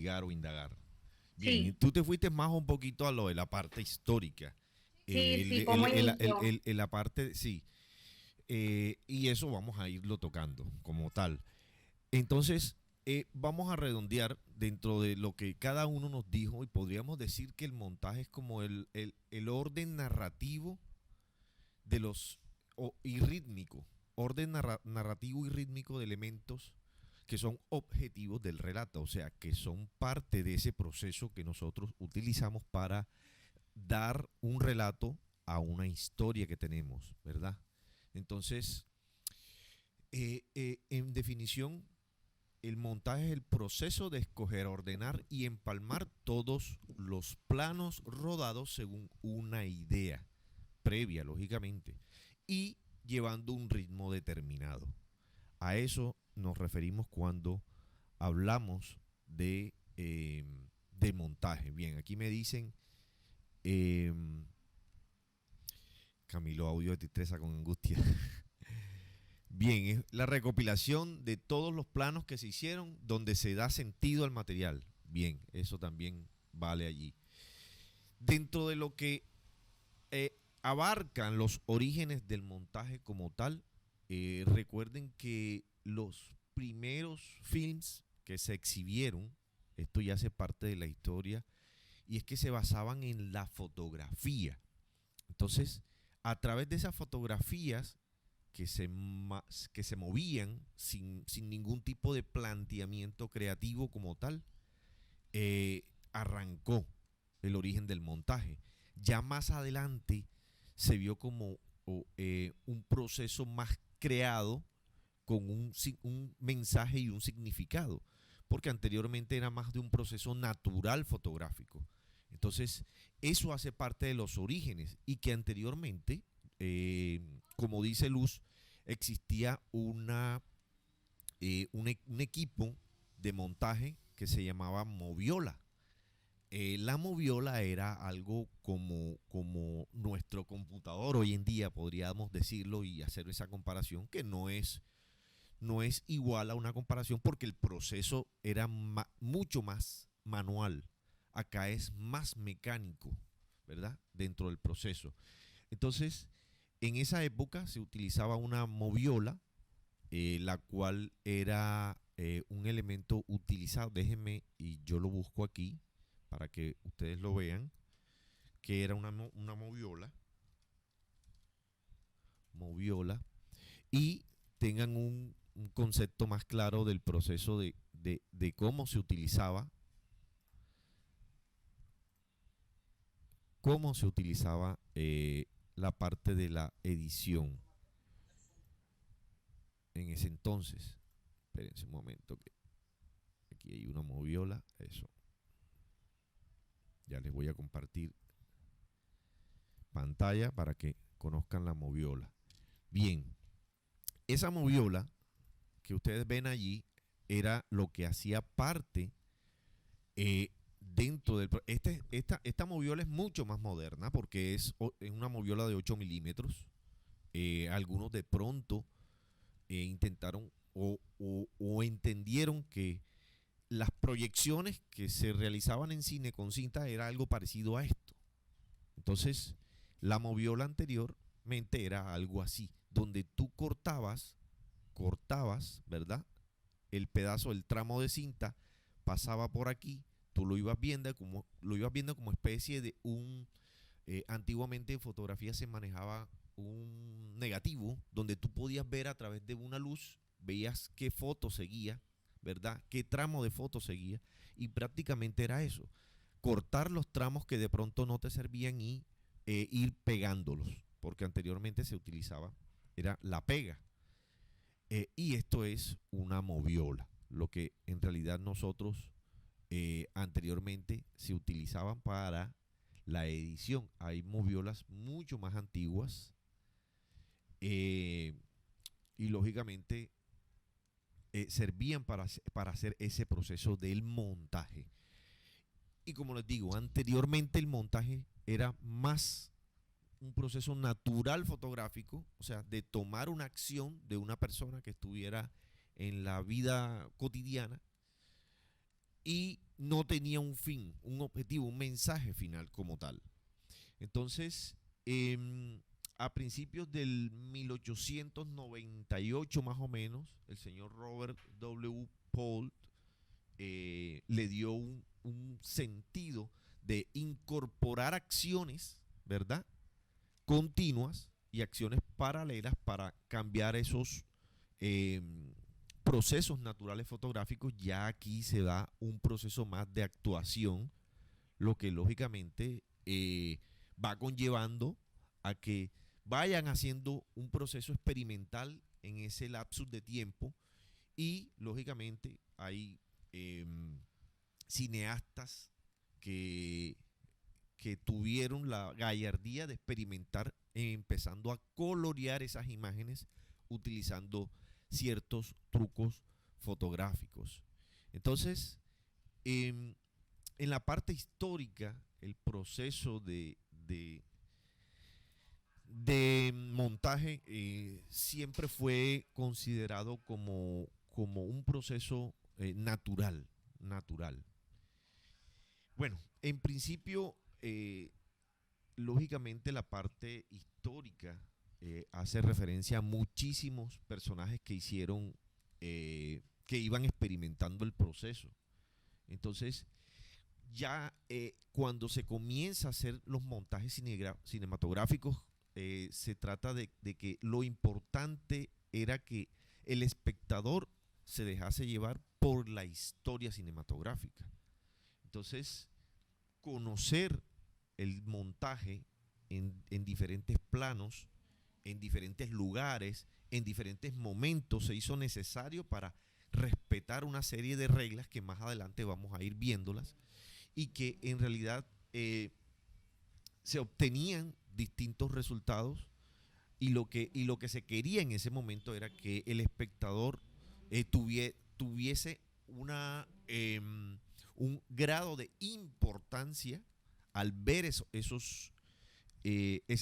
investigar o indagar. Bien, Sí, tú te fuiste más un poquito a lo de la parte histórica. sí, sí, cómo inició. La parte, sí. Y eso vamos a irlo tocando como tal. Entonces, vamos a redondear dentro de lo que cada uno nos dijo y podríamos decir que el montaje es como el orden narrativo de los y rítmico, orden narrativo y rítmico de elementos que son objetivos del relato, o sea, que son parte de ese proceso que nosotros utilizamos para dar un relato a una historia que tenemos, ¿verdad? Entonces, en definición, el montaje es el proceso de escoger, ordenar y empalmar todos los planos rodados según una idea previa, lógicamente, y llevando un ritmo determinado. A eso nos referimos cuando hablamos de montaje. Bien, aquí me dicen eh, Camilo Audio de Titresa con angustia. Bien, es la recopilación de todos los planos que se hicieron donde se da sentido al material. Bien, eso también vale allí. Dentro de lo que abarcan los orígenes del montaje como tal, recuerden que los primeros films que se exhibieron, esto ya hace parte de la historia, y es que se basaban en la fotografía. Entonces, a través de esas fotografías que se movían sin ningún tipo de planteamiento creativo como tal, arrancó el origen del montaje. Ya más adelante se vio como un proceso más creado con un mensaje y un significado, porque anteriormente era más de un proceso natural fotográfico. Entonces, eso hace parte de los orígenes y que anteriormente, como dice Luz, existía un equipo de montaje que se llamaba Moviola. La moviola era algo como nuestro computador hoy en día, podríamos decirlo y hacer esa comparación, que no es igual a una comparación porque el proceso era mucho más manual. Acá es más mecánico, ¿verdad? Dentro del proceso. Entonces, en esa época se utilizaba una moviola, la cual era un elemento utilizado. Déjenme y yo lo busco aquí para que ustedes lo vean, que era una moviola, y tengan un concepto más claro del proceso de cómo se utilizaba la parte de la edición en ese entonces. Espérense un momento, que aquí hay una moviola, eso. Ya les voy a compartir pantalla para que conozcan la moviola. Bien, esa moviola que ustedes ven allí era lo que hacía parte dentro del... Esta moviola es mucho más moderna porque es una moviola de 8 milímetros. Algunos de pronto intentaron o entendieron que las proyecciones que se realizaban en cine con cinta era algo parecido a esto. Entonces, la moviola anteriormente era algo así, donde tú cortabas, ¿verdad? El pedazo, el tramo de cinta pasaba por aquí, tú lo ibas viendo como especie de antiguamente en fotografía se manejaba un negativo donde tú podías ver a través de una luz, veías qué foto seguía, ¿verdad? Qué tramo de foto seguía, y prácticamente era eso, cortar los tramos que de pronto no te servían y ir pegándolos, porque anteriormente se utilizaba, era la pega. Y esto es una moviola, lo que en realidad nosotros anteriormente se utilizaban para la edición. Hay moviolas mucho más antiguas eh, y lógicamente servían para hacer ese proceso del montaje. Y como les digo, anteriormente el montaje era más un proceso natural fotográfico, o sea, de tomar una acción de una persona que estuviera en la vida cotidiana y no tenía un fin, un objetivo, un mensaje final como tal. Entonces, a principios del 1898 más o menos, el señor Robert W. Polt le dio un sentido de incorporar acciones, ¿verdad? Continuas y acciones paralelas para cambiar esos eh, procesos naturales fotográficos. Ya aquí se da un proceso más de actuación, lo que lógicamente va conllevando a que vayan haciendo un proceso experimental en ese lapsus de tiempo y lógicamente hay eh, cineastas que, que tuvieron la gallardía de experimentar empezando a colorear esas imágenes utilizando ciertos trucos fotográficos. Entonces, en la parte histórica, el proceso de montaje siempre fue considerado como un proceso natural. Bueno, en principio, lógicamente la parte histórica hace referencia a muchísimos personajes que hicieron, que iban experimentando el proceso. Entonces, ya cuando se comienza a hacer los montajes cinematográficos, se trata de que lo importante era que el espectador se dejase llevar por la historia cinematográfica. Entonces, conocer el montaje en diferentes planos, en diferentes lugares, en diferentes momentos, se hizo necesario para respetar una serie de reglas que más adelante vamos a ir viéndolas y que en realidad se obtenían distintos resultados y lo que se quería en ese momento era que el espectador tuviese un grado de importancia al ver esa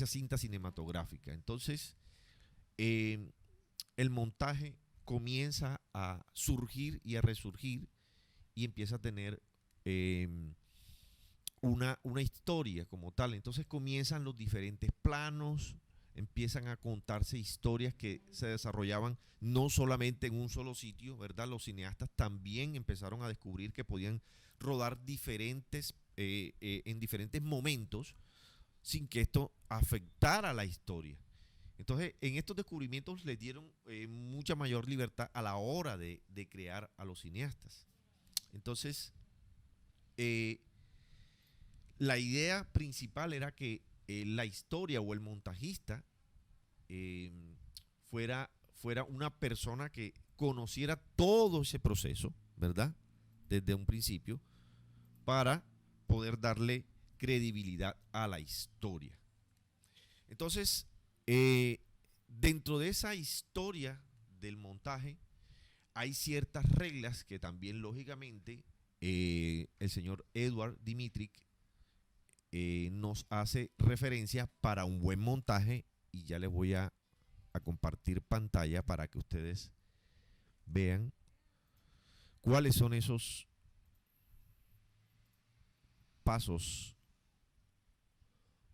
cinta cinematográfica. Entonces, el montaje comienza a surgir y a resurgir y empieza a tener eh, una historia como tal. Entonces comienzan los diferentes planos, empiezan a contarse historias que se desarrollaban no solamente en un solo sitio, ¿verdad? Los cineastas también empezaron a descubrir que podían rodar en diferentes momentos sin que esto afectara la historia. Entonces, en estos descubrimientos les dieron mucha mayor libertad a la hora de crear a los cineastas. Entonces, eh, la idea principal era que la historia o el montajista eh, fuera una persona que conociera todo ese proceso, ¿verdad? Desde un principio, para poder darle credibilidad a la historia. Entonces, dentro de esa historia del montaje, hay ciertas reglas que también, lógicamente, el señor Edward Dmytryk nos hace referencia para un buen montaje y ya les voy a compartir pantalla para que ustedes vean cuáles son esos pasos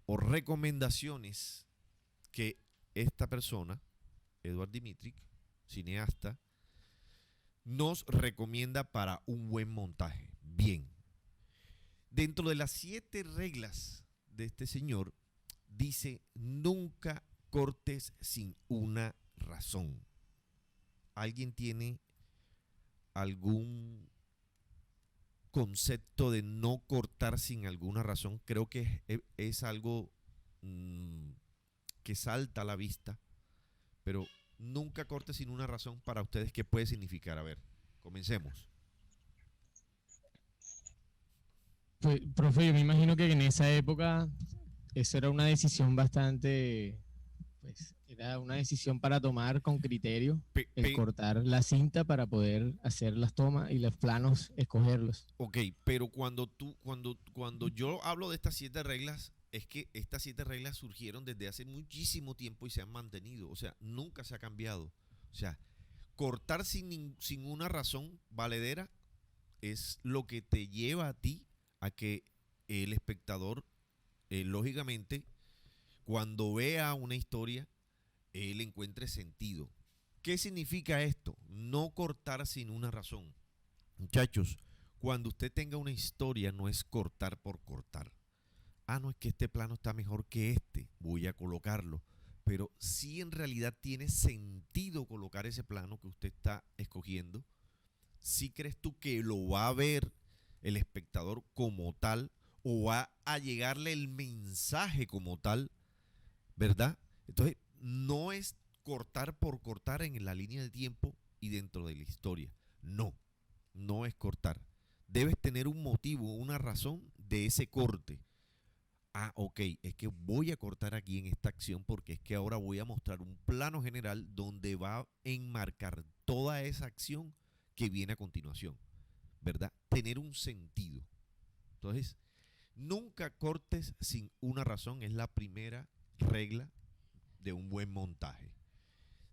o recomendaciones que esta persona, Edward Dmytryk, cineasta, nos recomienda para un buen montaje. Bien, dentro de las 7 reglas de este señor, dice: nunca cortes sin una razón. ¿Alguien tiene algún concepto de no cortar sin alguna razón? Creo que es algo que salta a la vista, pero nunca corte sin una razón para ustedes. ¿Qué puede significar? A ver, comencemos. Pues, profe, yo me imagino que en esa época eso era una decisión bastante, pues era una decisión para tomar con criterio, el cortar la cinta para poder hacer las tomas y los planos, escogerlos. Ok, pero cuando yo hablo de estas 7 reglas, es que estas 7 reglas surgieron desde hace muchísimo tiempo y se han mantenido, o sea, nunca se ha cambiado. O sea, cortar sin una razón valedera es lo que te lleva a ti a que el espectador, lógicamente, cuando vea una historia, él encuentre sentido. ¿Qué significa esto? No cortar sin una razón. Muchachos, cuando usted tenga una historia, no es cortar por cortar. No es que este plano está mejor que este, voy a colocarlo. Pero si en realidad tiene sentido colocar ese plano que usted está escogiendo, si crees tú que lo va a ver el espectador como tal o va a llegarle el mensaje como tal, ¿verdad? Entonces, no es cortar por cortar en la línea de tiempo y dentro de la historia. No, no es cortar. Debes tener un motivo, una razón de ese corte. Ok, es que voy a cortar aquí en esta acción porque es que ahora voy a mostrar un plano general donde va a enmarcar toda esa acción que viene a continuación, ¿verdad? Tener un sentido. Entonces, nunca cortes sin una razón, es la primera regla de un buen montaje.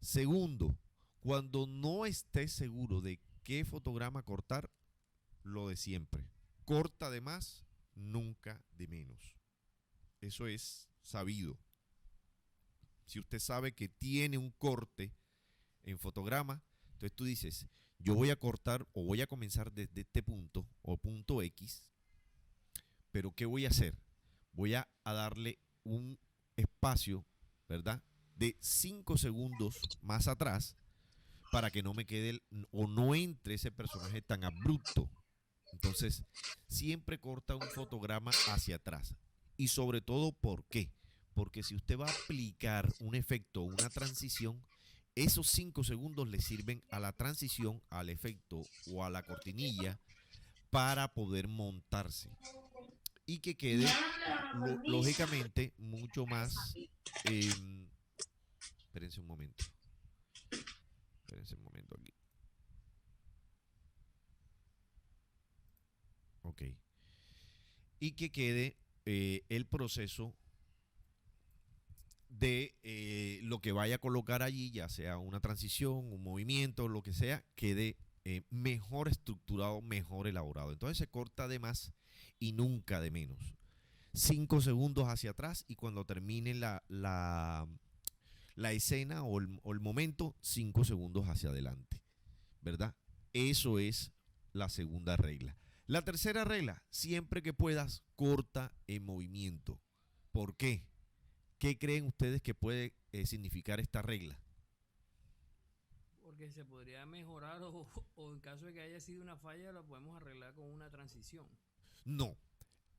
Segundo, cuando no estés seguro de qué fotograma cortar, lo de siempre. Corta de más, nunca de menos. Eso es sabido. Si usted sabe que tiene un corte en fotograma, entonces tú dices, yo voy a cortar o voy a comenzar desde este punto o punto X, pero ¿qué voy a hacer? Voy a darle un espacio, ¿verdad? De 5 segundos más atrás para que no me quede o no entre ese personaje tan abrupto. Entonces, siempre corta un fotograma hacia atrás. Y sobre todo, ¿por qué? Porque si usted va a aplicar un efecto o una transición, esos 5 segundos le sirven a la transición, al efecto o a la cortinilla para poder montarse. Y que quede, lógicamente, mucho más... espérense un momento. Espérense un momento aquí. Ok. Y que quede el proceso de lo que vaya a colocar allí, ya sea una transición, un movimiento, lo que sea, quede mejor estructurado, mejor elaborado. Entonces se corta de más y nunca de menos. 5 segundos hacia atrás y cuando termine la escena o el momento, 5 segundos hacia adelante, ¿verdad? Eso es la segunda regla. La tercera regla, siempre que puedas, corta en movimiento. ¿Por qué? ¿Qué creen ustedes que puede significar esta regla? Porque se podría mejorar o en caso de que haya sido una falla, lo podemos arreglar con una transición. No,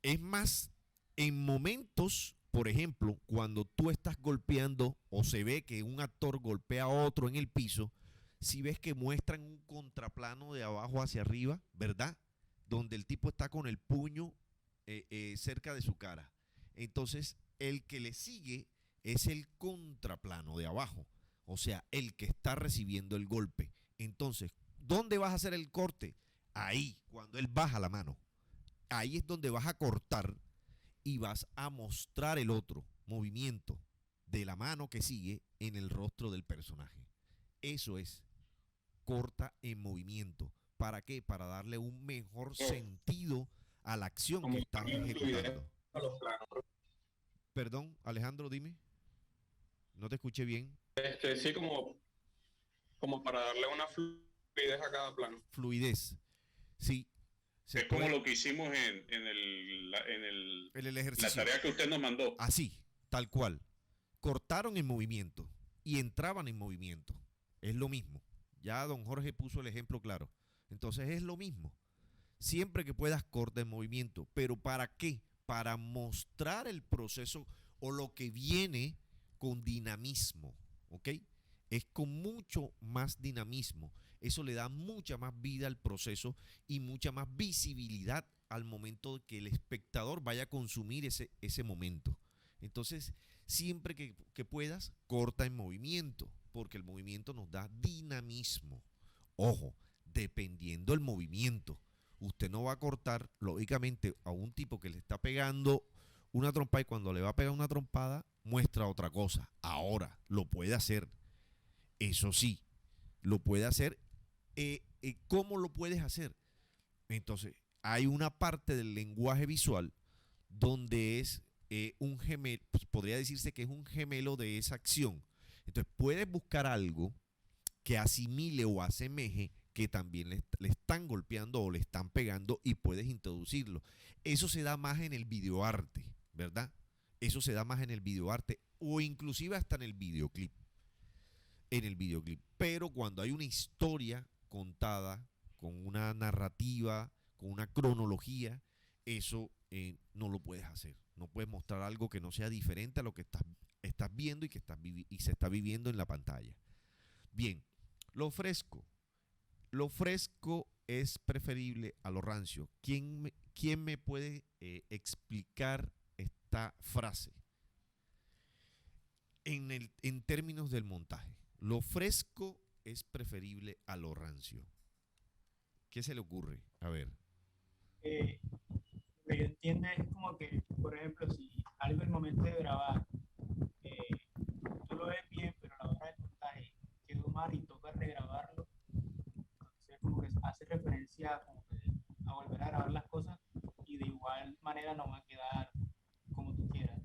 es más, en momentos, por ejemplo, cuando tú estás golpeando o se ve que un actor golpea a otro en el piso, si ves que muestran un contraplano de abajo hacia arriba, ¿verdad? Donde el tipo está con el puño cerca de su cara. Entonces, el que le sigue es el contraplano de abajo, o sea, el que está recibiendo el golpe. Entonces, ¿dónde vas a hacer el corte? Ahí, cuando él baja la mano. Ahí es donde vas a cortar y vas a mostrar el otro movimiento de la mano que sigue en el rostro del personaje. Eso es, corta en movimiento. ¿Para qué? Para darle un mejor sentido a la acción que estás ejecutando. Perdón, Alejandro, dime. No te escuché bien. Sí, como para darle una fluidez a cada plano. Fluidez, sí. Es como lo que hicimos en el ejercicio. La tarea que usted nos mandó. Así, tal cual. Cortaron en movimiento y entraban en movimiento. Es lo mismo. Ya don Jorge puso el ejemplo claro. Entonces es lo mismo. Siempre que puedas, corta en movimiento. ¿Pero para qué? Para mostrar el proceso o lo que viene con dinamismo. ¿Ok? Es con mucho más dinamismo. Eso le da mucha más vida al proceso y mucha más visibilidad al momento que el espectador vaya a consumir ese momento. Entonces, siempre que puedas, corta en movimiento, porque el movimiento nos da dinamismo. Ojo, dependiendo del movimiento. Usted no va a cortar, lógicamente, a un tipo que le está pegando una trompada y cuando le va a pegar una trompada, muestra otra cosa. Ahora, lo puede hacer. Eso sí, lo puede hacer. ¿Cómo lo puedes hacer? Entonces, hay una parte del lenguaje visual donde es un gemelo, pues podría decirse que es un gemelo de esa acción. Entonces, puedes buscar algo que asimile o asemeje que también le están golpeando o le están pegando y puedes introducirlo. Eso se da más en el videoarte, ¿verdad? Eso se da más en el videoarte o inclusive hasta en el videoclip. En el videoclip. Pero cuando hay una historia contada con una narrativa, con una cronología, eso no lo puedes hacer. No puedes mostrar algo que no sea diferente a lo que estás viendo y que y se está viviendo en la pantalla. Bien, lo fresco. Lo fresco es preferible a lo rancio. ¿Quién me puede explicar esta frase en términos del montaje? Lo fresco es preferible a lo rancio. ¿Qué se le ocurre? A ver. Lo que yo entiendo es como que, por ejemplo, si algo el momento de grabar, tú lo ves bien, pero a la hora del montaje quedó mal y toca regrabarlo, entonces como que hace referencia como que a volver a grabar las cosas y de igual manera no va a quedar como tú quieras.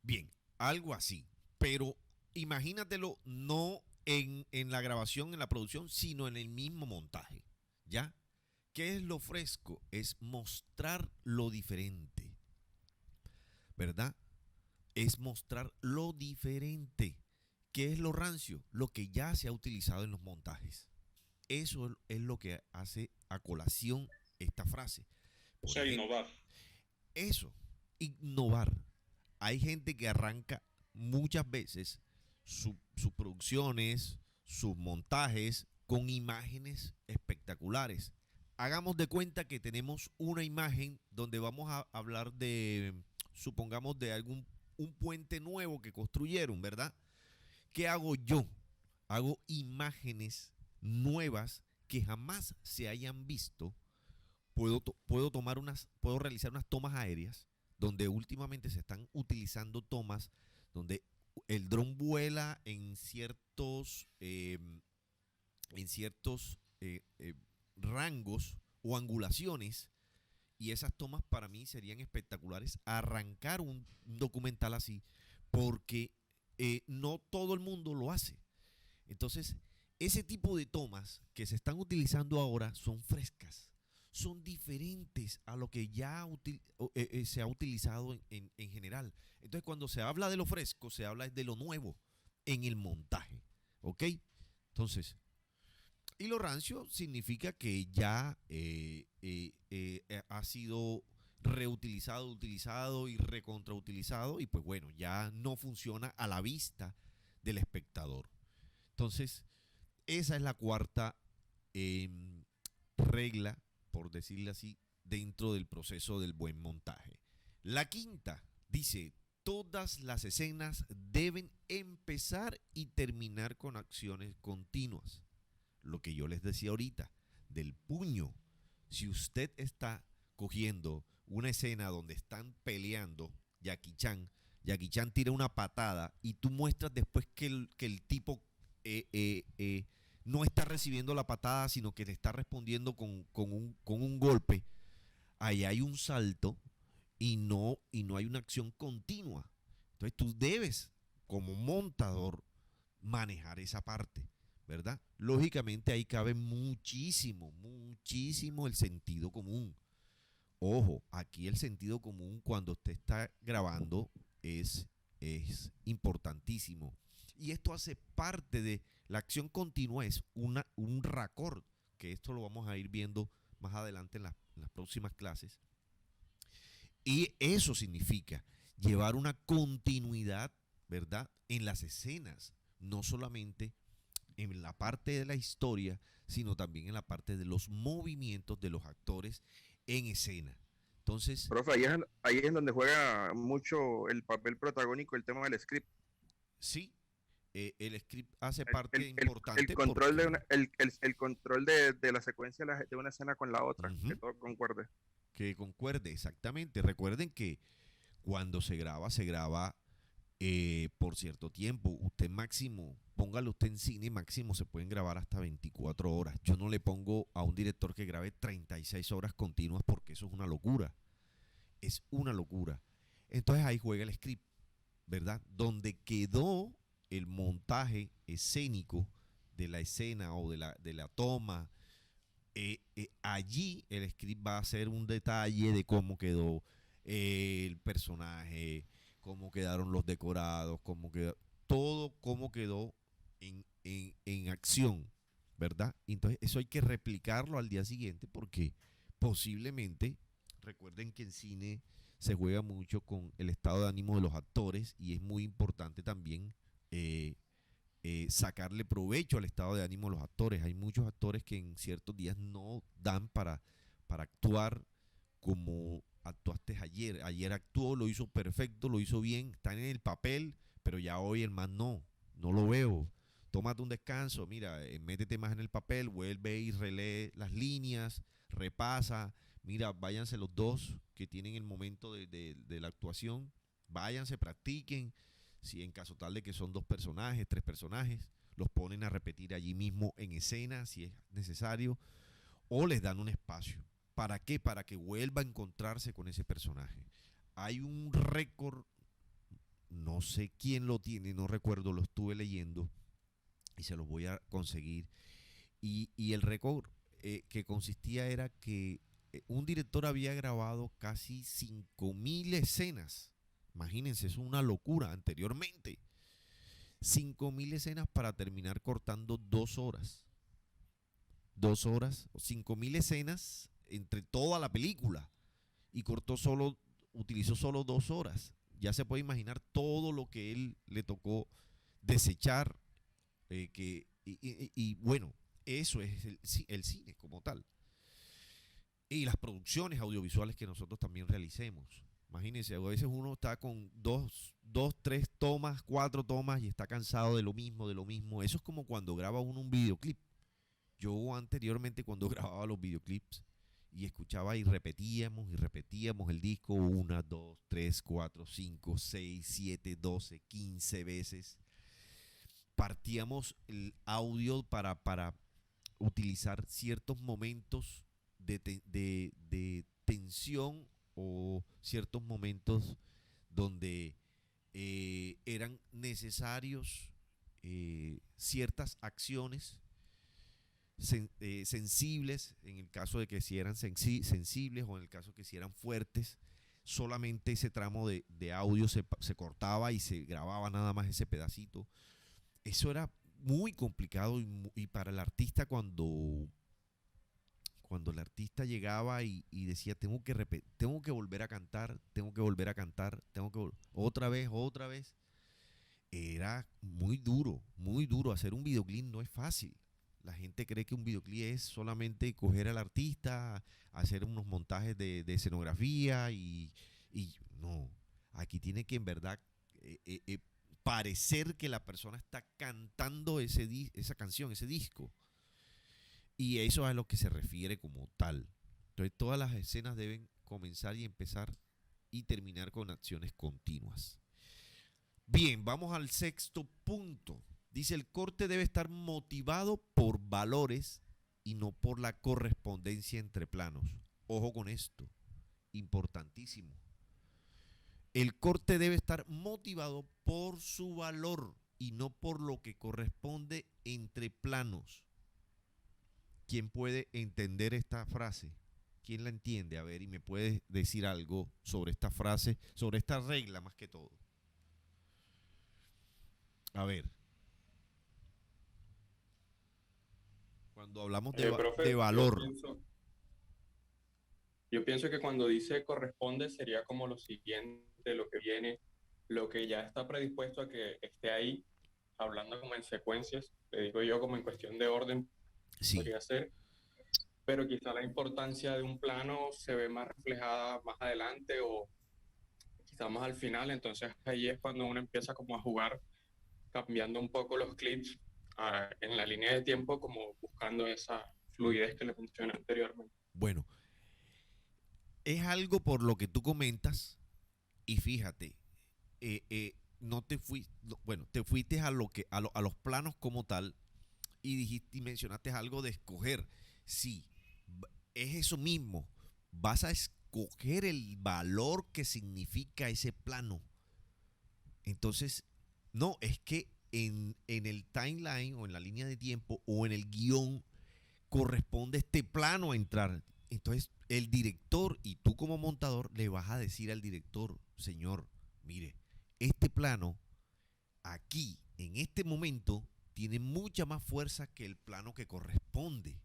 Bien, algo así, pero imagínatelo no en la grabación, en la producción, sino en el mismo montaje, ¿ya? ¿Qué es lo fresco? Es mostrar lo diferente, ¿verdad? Es mostrar lo diferente. ¿Qué es lo rancio? Lo que ya se ha utilizado en los montajes. Eso es lo que hace a colación esta frase. O sea, innovar. Eso, innovar. Hay gente que arranca muchas veces sus producciones, sus montajes con imágenes espectaculares. Hagamos de cuenta que tenemos una imagen donde vamos a hablar de, supongamos, de un puente nuevo que construyeron, ¿verdad? ¿Qué hago yo? Hago imágenes nuevas que jamás se hayan visto. Puedo realizar unas tomas aéreas donde últimamente se están utilizando tomas donde el dron vuela en ciertos rangos o angulaciones, y esas tomas para mí serían espectaculares. Arrancar un documental así, porque no todo el mundo lo hace. Entonces, ese tipo de tomas que se están utilizando ahora son frescas, son diferentes a lo que ya se ha utilizado en general. Entonces, cuando se habla de lo fresco, se habla de lo nuevo en el montaje, ¿ok? Entonces, y lo rancio significa que ya ha sido reutilizado, utilizado y recontrautilizado, y pues bueno, ya no funciona a la vista del espectador. Entonces, esa es la cuarta regla, por decirle así, dentro del proceso del buen montaje. La quinta dice: todas las escenas deben empezar y terminar con acciones continuas. Lo que yo les decía ahorita, del puño. Si usted está cogiendo una escena donde están peleando Jackie Chan tira una patada y tú muestras después que el tipo no está recibiendo la patada, sino que le está respondiendo con un golpe, ahí hay un salto y no hay una acción continua. Entonces tú debes, como montador, manejar esa parte, ¿verdad? Lógicamente ahí cabe muchísimo el sentido común. Ojo, aquí el sentido común cuando usted está grabando es importantísimo. Y esto hace parte de la acción continua, es un raccord, que esto lo vamos a ir viendo más adelante en las próximas clases. Y eso significa llevar una continuidad, ¿verdad?, en las escenas, no solamente en la parte de la historia, sino también en la parte de los movimientos de los actores en escena. Entonces, profe, ahí es donde juega mucho el papel protagónico el tema del script. Sí, el script hace parte importante. El control, el control de la secuencia de una escena con la otra, que todo concuerde. Que concuerde, exactamente. Recuerden que cuando se graba por cierto tiempo. Usted máximo, póngalo usted en cine, máximo se pueden grabar hasta 24 horas. Yo no le pongo a un director que grabe 36 horas continuas porque eso es una locura. Es una locura. Entonces ahí juega el script, ¿verdad? Donde quedó el montaje escénico de la escena o de la toma, allí el script va a ser un detalle de cómo quedó el personaje, cómo quedaron los decorados, cómo quedó, todo cómo quedó en acción, ¿verdad? Entonces eso hay que replicarlo al día siguiente porque posiblemente, recuerden que en cine se juega mucho con el estado de ánimo de los actores y es muy importante también sacarle provecho al estado de ánimo de los actores. Hay muchos actores que en ciertos días no dan para actuar como actuaste ayer. Ayer actuó, lo hizo perfecto, lo hizo bien, está en el papel, pero ya hoy el man no lo veo. Tómate un descanso, mira, métete más en el papel, vuelve y relee las líneas, repasa. Mira, váyanse los dos que tienen el momento de la actuación, váyanse, practiquen. Si en caso tal de que son 2 personajes, 3 personajes, los ponen a repetir allí mismo en escena si es necesario, o les dan un espacio. ¿Para qué? Para que vuelva a encontrarse con ese personaje. Hay un récord, no sé quién lo tiene, no recuerdo, lo estuve leyendo y se los voy a conseguir. Y el récord que consistía era que un director había grabado casi 5.000 escenas. Imagínense, es una locura anteriormente. 5.000 escenas para terminar cortando 2 horas. 2 horas, 5.000 escenas entre toda la película. Y utilizó solo 2 horas. Ya se puede imaginar todo lo que él le tocó desechar. Y bueno, eso es el cine como tal. Y las producciones audiovisuales que nosotros también realicemos. Imagínense, a veces uno está con 3 tomas, 4 tomas y está cansado de lo mismo, de lo mismo. Eso es como cuando graba uno un videoclip. Yo anteriormente cuando grababa los videoclips y escuchaba y repetíamos el disco 1, 2, 3, 4, 5, 6, 7, 12, 15 veces. Partíamos el audio para utilizar ciertos momentos de tensión o ciertos momentos donde eran necesarios ciertas acciones sensibles, en el caso de que si eran sensibles o en el caso de que si eran fuertes. Solamente ese tramo de audio se cortaba y se grababa nada más ese pedacito. Eso era muy complicado y para el artista cuando el artista llegaba y decía tengo que volver a cantar, otra vez, era muy duro. Hacer un videoclip no es fácil. La gente cree que un videoclip es solamente coger al artista, hacer unos montajes de escenografía y no, aquí tiene que en verdad parecer que la persona está cantando esa canción, ese disco. Y eso es a lo que se refiere como tal. Entonces todas las escenas deben comenzar y empezar y terminar con acciones continuas. Bien, vamos al 6º punto. Dice, el corte debe estar motivado por valores y no por la correspondencia entre planos. Ojo con esto, importantísimo. El corte debe estar motivado por su valor y no por lo que corresponde entre planos. ¿Quién puede entender esta frase? ¿Quién la entiende? A ver, y me puede decir algo sobre esta frase, sobre esta regla más que todo. A ver. Cuando hablamos Profe, de valor. Yo pienso que cuando dice corresponde sería como lo siguiente, lo que viene, lo que ya está predispuesto a que esté ahí, hablando como en secuencias, le digo yo como en cuestión de orden, Sí. podría ser, pero quizá la importancia de un plano se ve más reflejada más adelante o quizá más al final, entonces ahí es cuando uno empieza como a jugar, cambiando un poco los clips en la línea de tiempo, como buscando esa fluidez que le mencioné anteriormente. Bueno, es algo por lo que tú comentas y fíjate, no te fuiste, bueno, te fuiste a a los planos como tal y dijiste y mencionaste algo de escoger. Sí, es eso mismo. Vas a escoger el valor que significa ese plano. Entonces, no, es que en el timeline o en la línea de tiempo o en el guión corresponde este plano a entrar. Entonces, el director y tú como montador le vas a decir al director, señor, mire, este plano aquí, en este momento, tiene mucha más fuerza que el plano que corresponde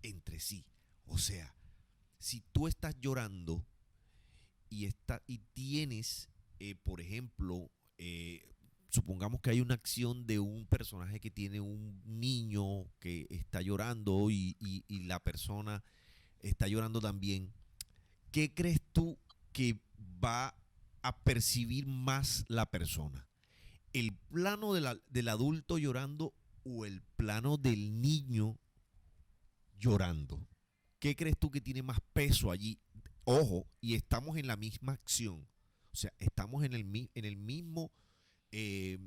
entre sí. O sea, si tú estás llorando y tienes, por ejemplo, supongamos que hay una acción de un personaje que tiene un niño que está llorando y la persona está llorando también, ¿qué crees tú que va a percibir más la persona? ¿El plano del adulto llorando o el plano del niño llorando? ¿Qué crees tú que tiene más peso allí? Ojo, y estamos en la misma acción. O sea, estamos en el mismo eh,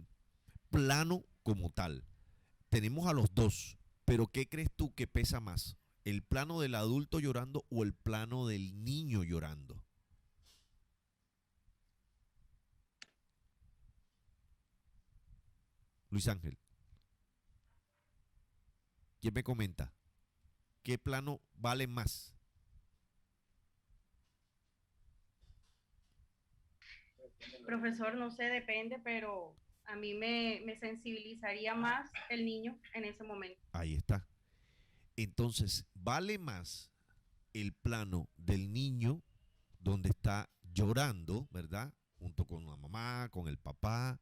plano como tal. Tenemos a los dos, pero ¿qué crees tú que pesa más? ¿El plano del adulto llorando o el plano del niño llorando? Luis Ángel, ¿quién me comenta? ¿Qué plano vale más? Profesor, no sé, depende, pero a mí me sensibilizaría más el niño en ese momento. Ahí está. Entonces, vale más el plano del niño donde está llorando, ¿verdad? Junto con la mamá, con el papá,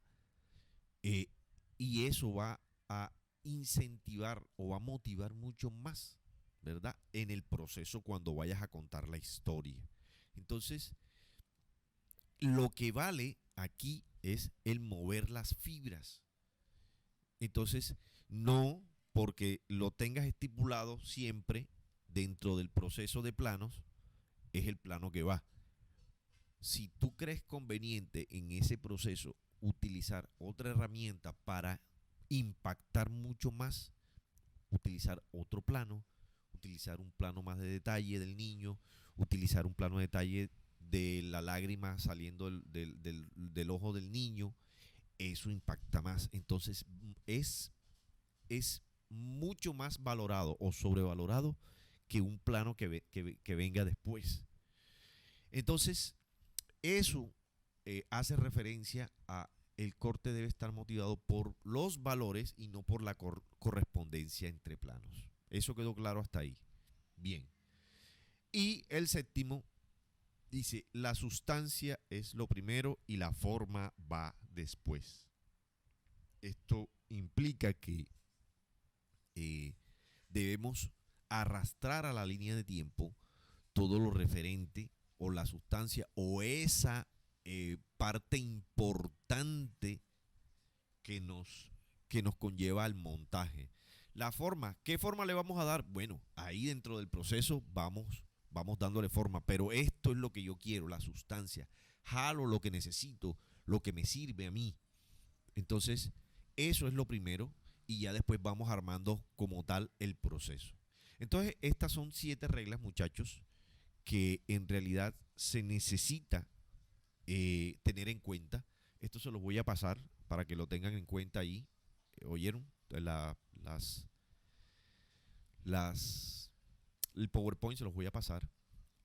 eh, y eso va a incentivar o va a motivar mucho más, ¿verdad? En el proceso cuando vayas a contar la historia. Entonces, lo que vale aquí es el mover las fibras. Entonces, no porque lo tengas estipulado siempre dentro del proceso de planos, es el plano que va. Si tú crees conveniente en ese proceso utilizar otra herramienta para impactar mucho más, utilizar otro plano, utilizar un plano más de detalle del niño, utilizar un plano de detalle de la lágrima saliendo del ojo del niño, eso impacta más. Entonces es mucho más valorado o sobrevalorado que un plano que venga después. Entonces, eso hace referencia a el corte debe estar motivado por los valores y no por la correspondencia entre planos. Eso quedó claro hasta ahí. Bien. Y el séptimo dice, la sustancia es lo primero y la forma va después. Esto implica que debemos arrastrar a la línea de tiempo todo lo referente o la sustancia o esa parte importante que nos conlleva al montaje. La forma, ¿qué forma le vamos a dar? Bueno, ahí dentro del proceso vamos dándole forma, pero esto es lo que yo quiero, la sustancia. Jalo lo que necesito, lo que me sirve a mí. Entonces, eso es lo primero y ya después vamos armando como tal el proceso. Entonces, estas son 7 reglas, muchachos, que en realidad se necesita tener en cuenta. Esto se los voy a pasar para que lo tengan en cuenta ahí. ¿Oyeron? El PowerPoint se los voy a pasar.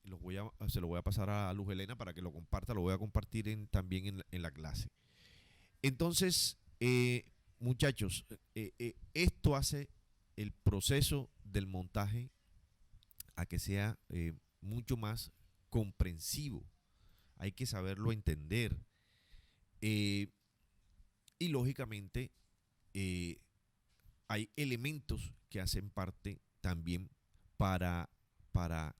Se lo voy a pasar a Luz Helena para que lo comparta. Lo voy a compartir también en la clase. Entonces, muchachos, esto hace el proceso del montaje a que sea mucho más comprensivo. Hay que saberlo entender. Y lógicamente hay elementos que hacen parte también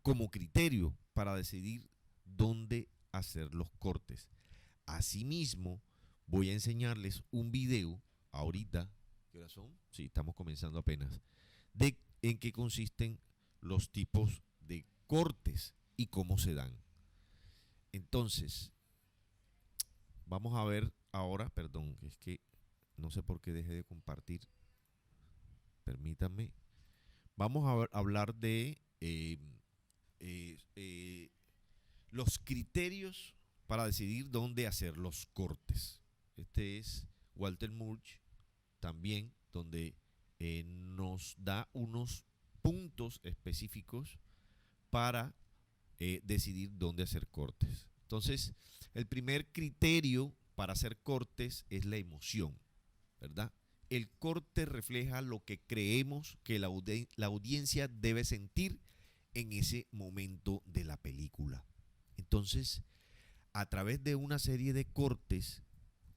como criterio para decidir dónde hacer los cortes. Asimismo, voy a enseñarles un video ahorita. ¿Qué horas son? Sí, estamos comenzando apenas. En qué consisten los tipos de cortes y cómo se dan. Entonces, vamos a ver ahora, perdón, es que no sé por qué dejé de compartir. Permítanme. Vamos a hablar de los criterios para decidir dónde hacer los cortes. Este es Walter Murch también, donde nos da unos puntos específicos para decidir dónde hacer cortes. Entonces, el primer criterio para hacer cortes es la emoción, ¿verdad? El corte refleja lo que creemos que la audiencia debe sentir en ese momento de la película. Entonces, a través de una serie de cortes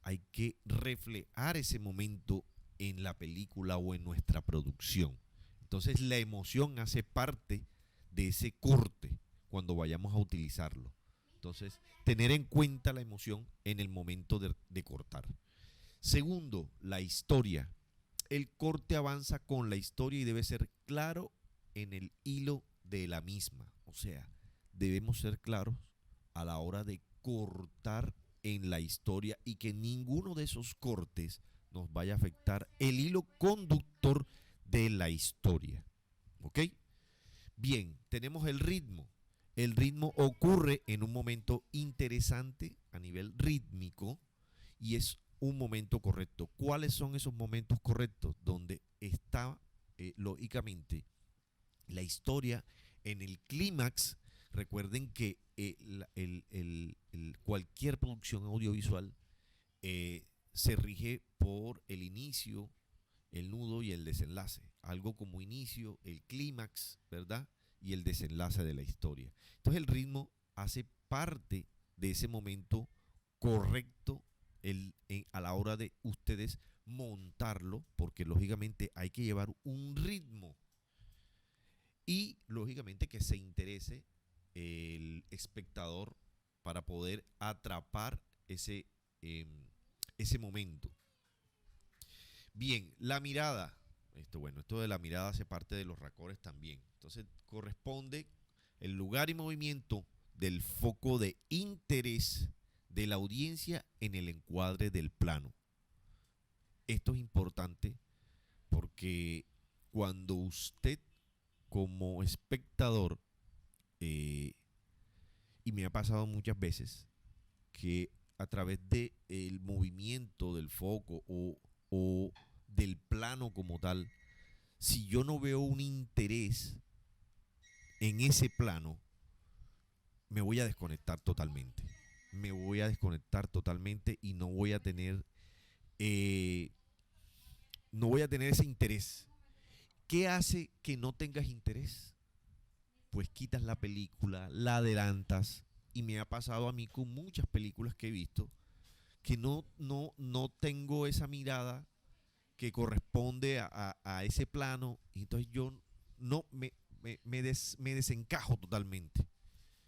hay que reflejar ese momento en la película o en nuestra producción. Entonces, la emoción hace parte de ese corte cuando vayamos a utilizarlo. Entonces, tener en cuenta la emoción en el momento de cortar. Segundo, la historia. El corte avanza con la historia y debe ser claro en el hilo de la misma. O sea, debemos ser claros a la hora de cortar en la historia y que ninguno de esos cortes nos vaya a afectar el hilo conductor de la historia. ¿Ok? Bien, tenemos el ritmo. El ritmo ocurre en un momento interesante a nivel rítmico y es un momento correcto. ¿Cuáles son esos momentos correctos? Donde está, lógicamente, la historia en el clímax. Recuerden que cualquier producción audiovisual se rige por el inicio, el nudo y el desenlace. Algo como inicio, el clímax, ¿verdad? Y el desenlace de la historia. Entonces el ritmo hace parte de ese momento correcto a la hora de ustedes montarlo, porque lógicamente hay que llevar un ritmo y lógicamente que se interese el espectador para poder atrapar ese momento. Bien, la mirada. Esto de la mirada hace parte de los racores también. Entonces corresponde el lugar y movimiento del foco de interés de la audiencia en el encuadre del plano. Esto es importante porque cuando usted como espectador, y me ha pasado muchas veces, que a través del movimiento del foco o del plano como tal, si yo no veo un interés en ese plano, me voy a desconectar totalmente. Me voy a desconectar totalmente y no voy a tener ese interés. ¿Qué hace que no tengas interés? Pues quitas la película, la adelantas, y me ha pasado a mí con muchas películas que he visto que no tengo esa mirada que corresponde a ese plano, y entonces yo no me desencajo totalmente.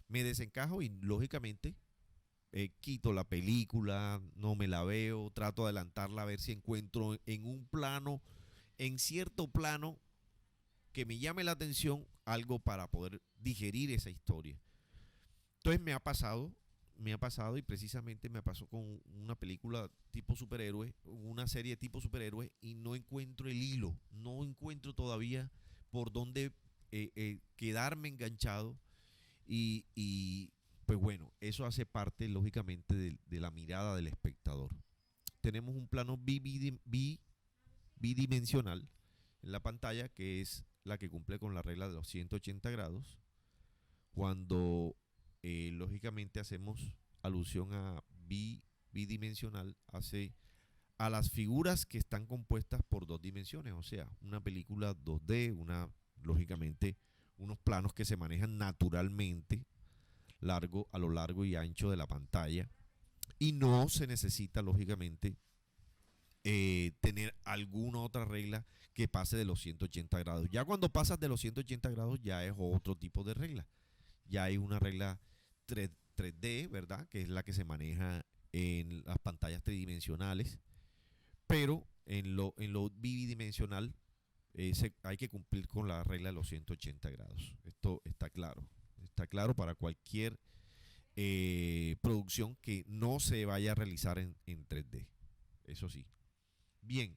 Me desencajo y lógicamente quito la película, no me la veo, trato de adelantarla a ver si encuentro en un plano, en cierto plano, que me llame la atención algo para poder digerir esa historia. Entonces me ha pasado y precisamente me pasó con una película tipo superhéroe, una serie tipo superhéroe, y no encuentro el hilo, no encuentro todavía por dónde quedarme enganchado y pues bueno, eso hace parte lógicamente de la mirada del espectador. Tenemos un plano bidimensional en la pantalla, que es la que cumple con la regla de los 180 grados, cuando lógicamente hacemos alusión a bidimensional, hace a las figuras que están compuestas por dos dimensiones, o sea, una película 2D, lógicamente unos planos que se manejan naturalmente a lo largo y ancho de la pantalla, y no se necesita lógicamente tener alguna otra regla que pase de los 180 grados. Ya cuando pasas de los 180 grados ya es otro tipo de regla. Ya hay una regla 3D, ¿verdad? Que es la que se maneja en las pantallas tridimensionales, pero en lo bidimensional hay que cumplir con la regla de los 180 grados. Esto está claro para cualquier producción que no se vaya a realizar en 3D. eso sí. Bien,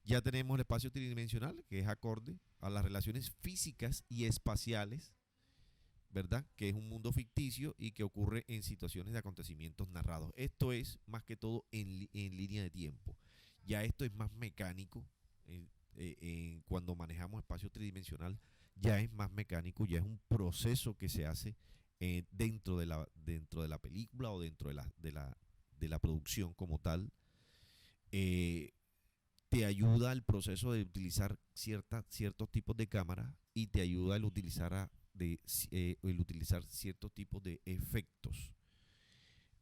ya tenemos el espacio tridimensional, que es acorde a las relaciones físicas y espaciales, ¿verdad? Que es un mundo ficticio y que ocurre en situaciones de acontecimientos narrados. Esto es más que todo en línea de tiempo. Ya esto es más mecánico. Cuando manejamos espacio tridimensional, ya es más mecánico, ya es un proceso que se hace dentro de la película o dentro de la producción como tal. Te ayuda al proceso de utilizar ciertos tipos de cámaras y te ayuda al utilizar ciertos tipos de efectos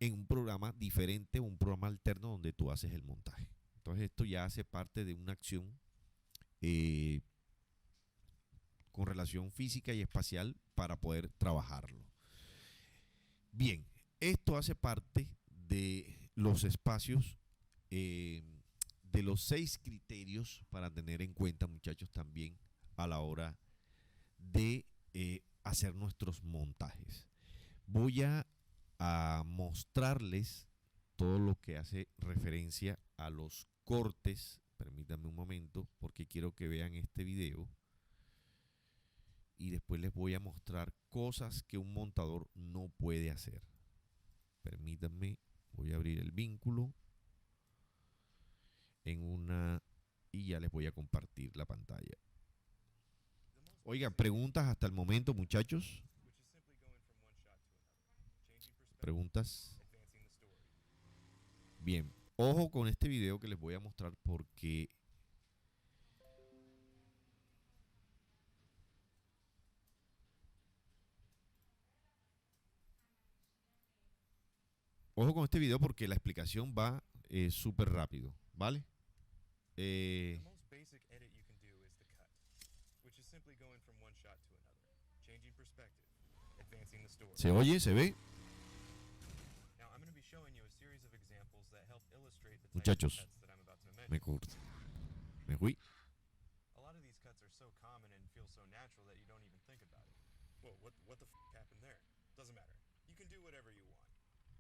en un programa diferente o un programa alterno donde tú haces el montaje. Entonces esto ya hace parte de una acción con relación física y espacial para poder trabajarlo. Bien, esto hace parte de los espacios, de los 6 criterios para tener en cuenta, muchachos, también a la hora de hacer nuestros montajes. Voy a mostrarles todo lo que hace referencia a los cortes. Permítanme un momento porque quiero que vean este video y después les voy a mostrar cosas que un montador no puede hacer. Permítanme, voy a abrir el vínculo y ya les voy a compartir la pantalla. Oigan, preguntas hasta el momento, muchachos. Preguntas. Bien, ojo con este video que les voy a mostrar porque la explicación va súper rápido, ¿vale? ¿Se oye? ¿Se ve? Muchachos, me fui.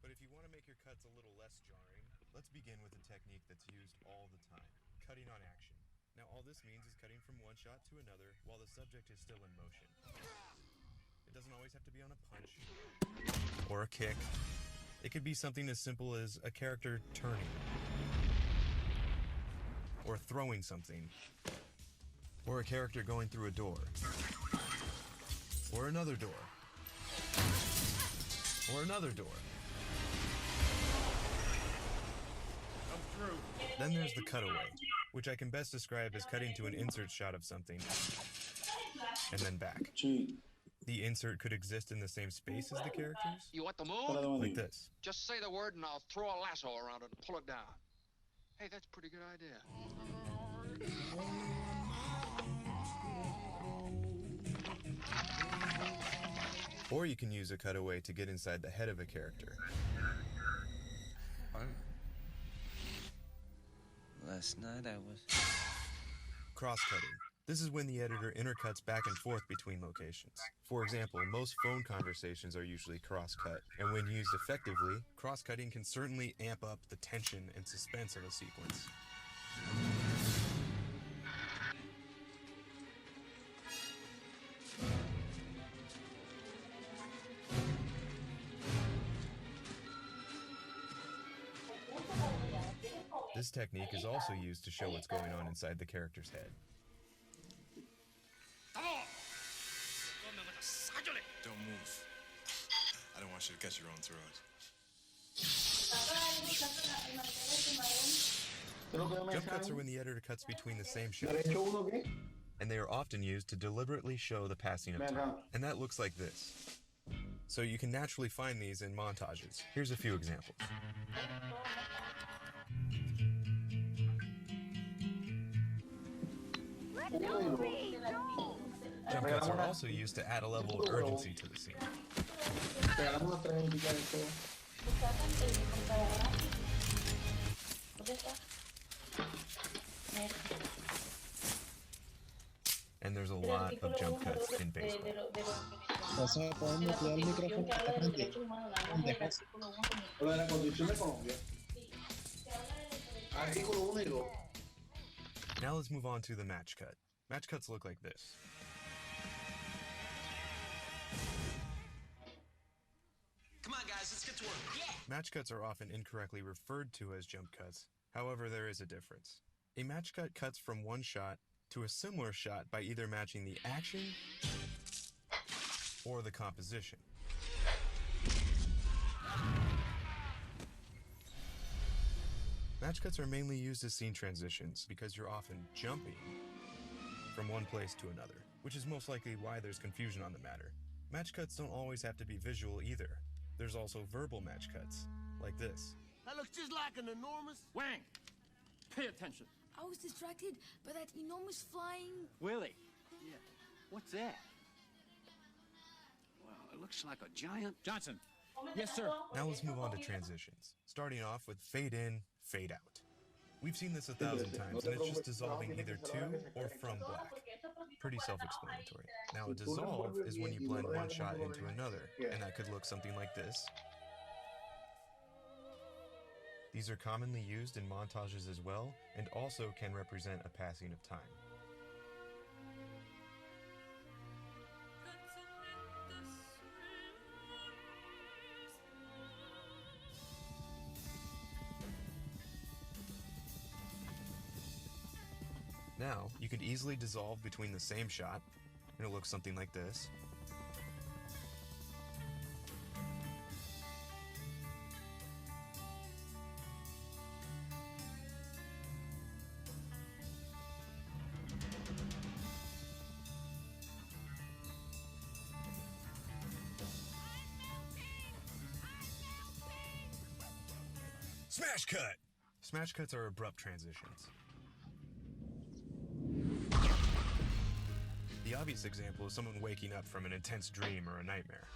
But if you want to make your cuts a little less jarring, let's begin with a technique that's used all the time, cutting on action. Now all this means is cutting from one shot to another while the subject is still in motion. It doesn't always have to be on a punch or a kick. It could be something as simple as a character turning or throwing something, or a character going through a door, or another door, or another door. Then there's the cutaway, which I can best describe as cutting to an insert shot of something and then back. The insert could exist in the same space as the characters. You want the moon? Like this. Just say the word and I'll throw a lasso around it and pull it down. Hey, that's a pretty good idea. Or you can use a cutaway to get inside the head of a character. Last night I was... Cross-cutting. This is when the editor intercuts back and forth between locations. For example, most phone conversations are usually cross-cut, and when used effectively, cross-cutting can certainly amp up the tension and suspense of a sequence. This technique is also used to show what's going on inside the character's head. Don't move. I don't want you to cut your own throat. Jump cuts are when the editor cuts between the same shots, and they are often used to deliberately show the passing of time. And that looks like this. So you can naturally find these in montages. Here's a few examples. Jump cuts are also used to add a level of urgency to the scene. And there's a lot of jump cuts in baseball. Artículo único. Now let's move on to the match cut. Match cuts look like this. Come on, guys, let's get to work. Yeah. Match cuts are often incorrectly referred to as jump cuts. However, there is a difference. A match cut cuts from one shot to a similar shot by either matching the action or the composition. Match cuts are mainly used as scene transitions because you're often jumping from one place to another, which is most likely why there's confusion on the matter. Match cuts don't always have to be visual either. There's also verbal match cuts, like this. That looks just like an enormous... Wang! Pay attention. I was distracted by that enormous flying... Willie. Yeah. What's that? Well, it looks like a giant... Johnson. Yes, sir. Now let's move on to transitions, starting off with fade in, fade out. We've seen this 1,000 times, and it's just dissolving either to or from black. Pretty self-explanatory. Now, a dissolve is when you blend one shot into another, and that could look something like this. These are commonly used in montages as well, and also can represent a passing of time. Now, you can easily dissolve between the same shot, and it looks something like this. Smash cut! Smash cuts are abrupt transitions. The obvious example is someone waking up from an intense dream or a nightmare.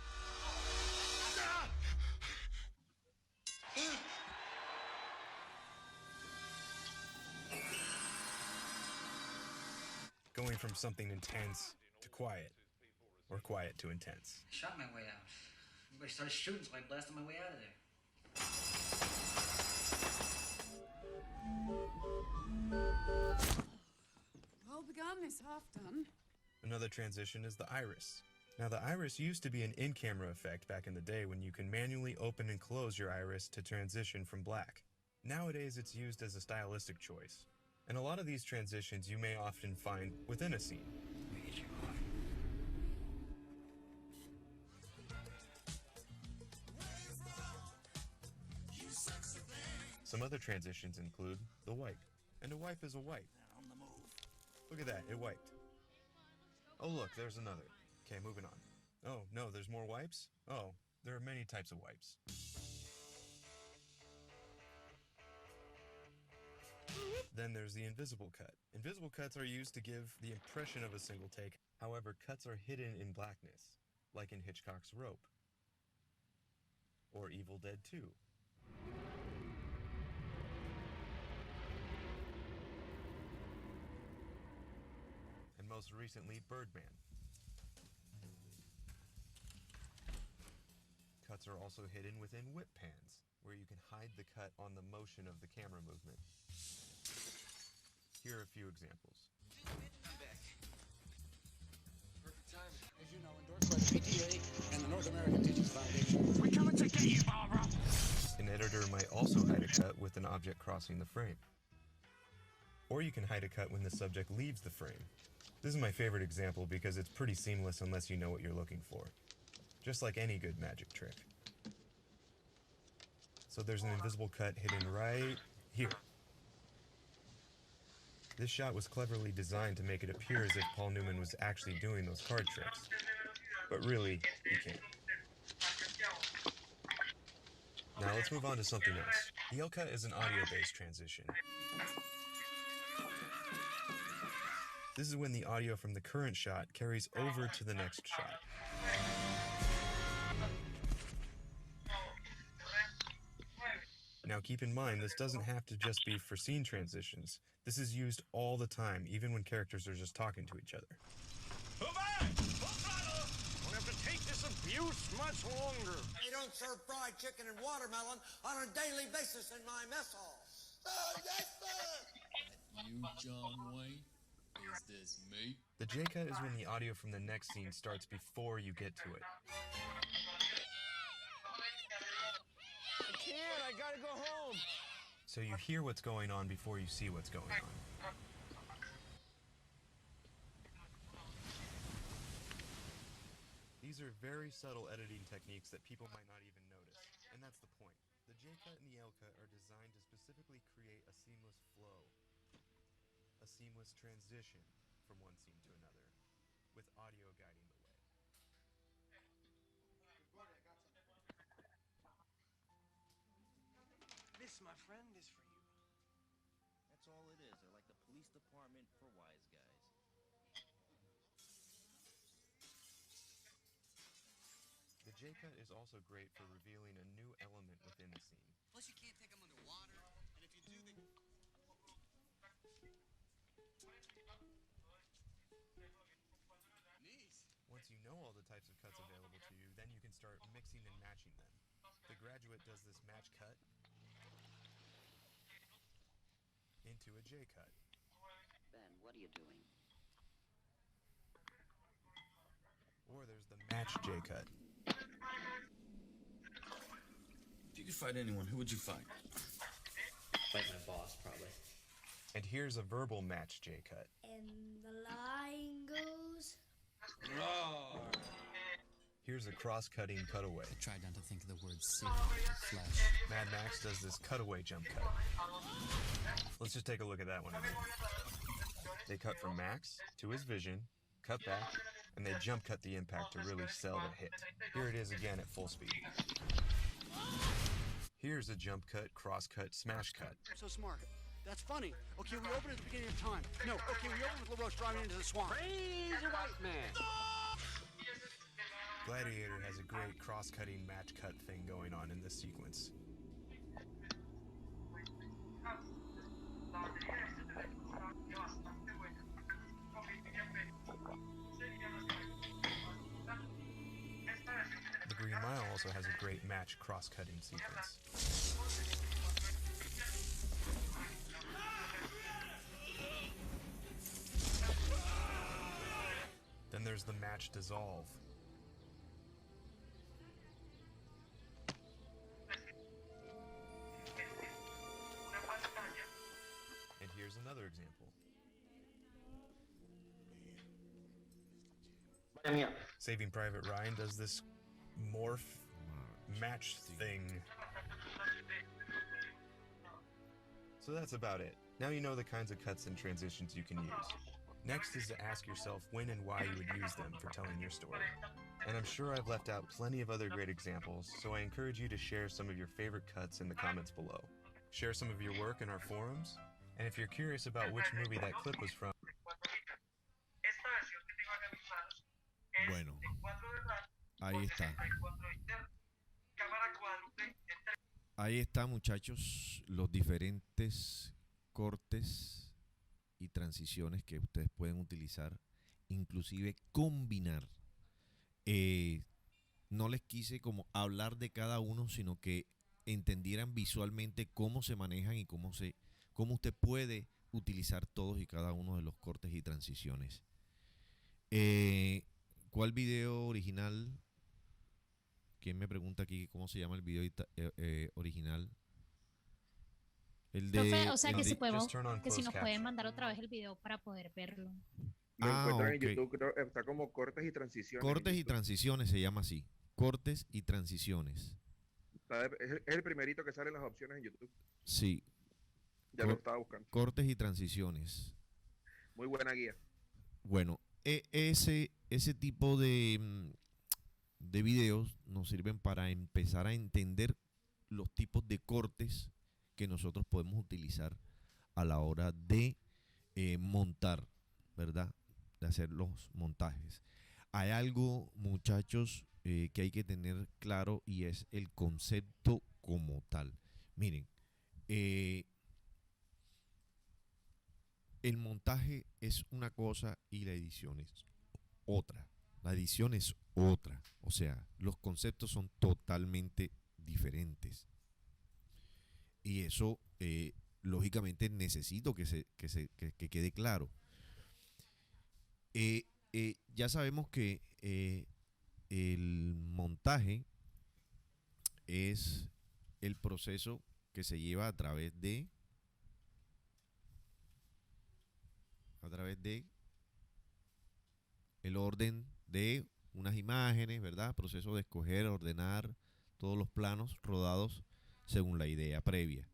Going from something intense to quiet, or quiet to intense. I shot my way out. Everybody started shooting, so I blasted my way out of there. Well begun is half done. Another transition is the iris. Now, the iris used to be an in-camera effect back in the day when you can manually open and close your iris to transition from black. Nowadays, it's used as a stylistic choice. And a lot of these transitions you may often find within a scene. Some other transitions include the wipe. And a wipe is a wipe. Look at that, it wiped. Oh look, there's another. Okay, moving on. Oh, no, there's more wipes? Oh, there are many types of wipes. Then there's the invisible cut. Invisible cuts are used to give the impression of a single take. However, cuts are hidden in blackness, like in Hitchcock's Rope. Or Evil Dead 2. And most recently, Birdman. Cuts are also hidden within whip pans, where you can hide the cut on the motion of the camera movement. Here are a few examples. I'm back. Perfect timing. As you know, endorsed by the PTA and the North American Teachers Foundation. We're coming to get you, Barbara! An editor might also hide a cut with an object crossing the frame. Or you can hide a cut when the subject leaves the frame. This is my favorite example because it's pretty seamless unless you know what you're looking for. Just like any good magic trick. So there's an invisible cut hidden right here. This shot was cleverly designed to make it appear as if Paul Newman was actually doing those card tricks. But really, he can't. Now let's move on to something else. The L-cut is an audio-based transition. This is when the audio from the current shot carries over to the next shot. Now keep in mind, this doesn't have to just be for scene transitions. This is used all the time, even when characters are just talking to each other. Move on! Full throttle! Don't have to take this abuse much longer. They don't serve fried chicken and watermelon on a daily basis in my mess hall. You, John Wayne? Is this me? The J-cut is when the audio from the next scene starts before you get to it. I can't. I gotta go home. So you hear what's going on before you see what's going on. These are very subtle editing techniques that people might not even notice, and that's the point. The J-cut and the L-cut are designed to specifically create a seamless flow, a seamless transition from one scene to another, with audio guiding the way. This, my friend, is for you. That's all it is. They're like the police department for wise guys. The J-cut is also great for revealing a new element within the scene. Plus, you can't take them underwater, and if you do, they... Once you know all the types of cuts available to you, then you can start mixing and matching them. The Graduate does this match cut into a J-cut. Ben, what are you doing? Or there's the match J-cut. If you could fight anyone, who would you fight? Fight my boss, probably. And here's a verbal match J-cut. And the line goes... Roar! Here's a cross-cutting cutaway. I tried not to think of the word searing flesh. Mad Max does this cutaway jump cut. Let's just take a look at that one again. They cut from Max to his vision, cut back, and they jump cut the impact to really sell the hit. Here it is again at full speed. Here's a jump cut, cross cut, smash cut. So smart. That's funny. Okay, we open at the beginning of time. No, okay, we open with LaRoche driving into the swamp. Crazy white man. Gladiator has a great cross-cutting match cut thing going on in this sequence. The Green Mile also has a great match cross-cutting sequence. Then there's the match dissolve. And here's another example. Saving Private Ryan does this morph match thing. So that's about it. Now you know the kinds of cuts and transitions you can use. Next is to ask yourself when and why you would use them for telling your story. And I'm sure I've left out plenty of other great examples, so I encourage you to share some of your favorite cuts in the comments below. Share some of your work in our forums, and if you're curious about which movie that clip was from... Bueno, ahí está. Ahí está, muchachos, los diferentes cortes y transiciones que ustedes pueden utilizar, inclusive combinar. No les quise como hablar de cada uno, sino que entendieran visualmente cómo se manejan y cómo usted puede utilizar todos y cada uno de los cortes y transiciones. ¿Cuál video original? ¿Quién me pregunta aquí cómo se llama el video original? El de, Profe, o sea que, el si de, podemos, just turn on que si closed nos caption. pueden mandar otra vez el video para poder verlo. Lo encuentran ok. en YouTube, creo, está como cortes y transiciones. Cortes y transiciones se llama así. Cortes y transiciones. Es el primerito que sale en las opciones en YouTube. Sí. Ya lo estaba buscando. Cortes y transiciones. Muy buena guía. Bueno, ese tipo de videos nos sirven para empezar a entender los tipos de cortes que nosotros podemos utilizar a la hora de montar, ¿verdad? De hacer los montajes. Hay algo, muchachos, que hay que tener claro y es el concepto como tal. Miren, el montaje es una cosa y la edición es otra. La edición es otra. O sea, los conceptos son totalmente diferentes. Y eso lógicamente necesito que quede claro. Ya sabemos que el montaje es el proceso que se lleva a través de el orden de unas imágenes, ¿verdad? Proceso de escoger, ordenar todos los planos rodados según la idea previa.